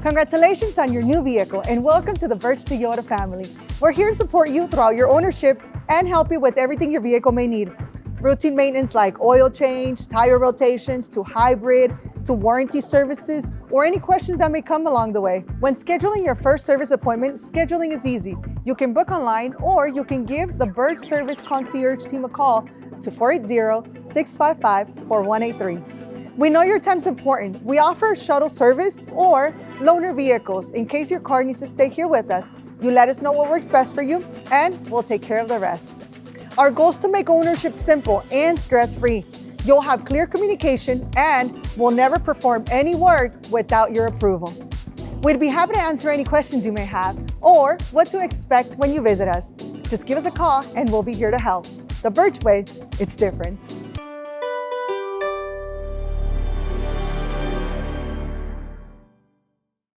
Congratulations on your new vehicle and welcome to the Berge Toyota family. We're here to support you throughout your ownership and help you with everything your vehicle may need. Routine maintenance like oil change, tire rotations, to hybrid, to warranty services, or any questions that may come along the way. When scheduling your first service appointment, scheduling is easy. You can book online or you can give the Berge Service Concierge team a call to 480-655-4183. We know your time's important. We offer a shuttle service or loaner vehicles in case your car needs to stay here with us. You let us know what works best for you and we'll take care of the rest. Our goal is to make ownership simple and stress-free. You'll have clear communication and we'll never perform any work without your approval. We'd be happy to answer any questions you may have or what to expect when you visit us. Just give us a call and we'll be here to help. The Berge Way, it's different.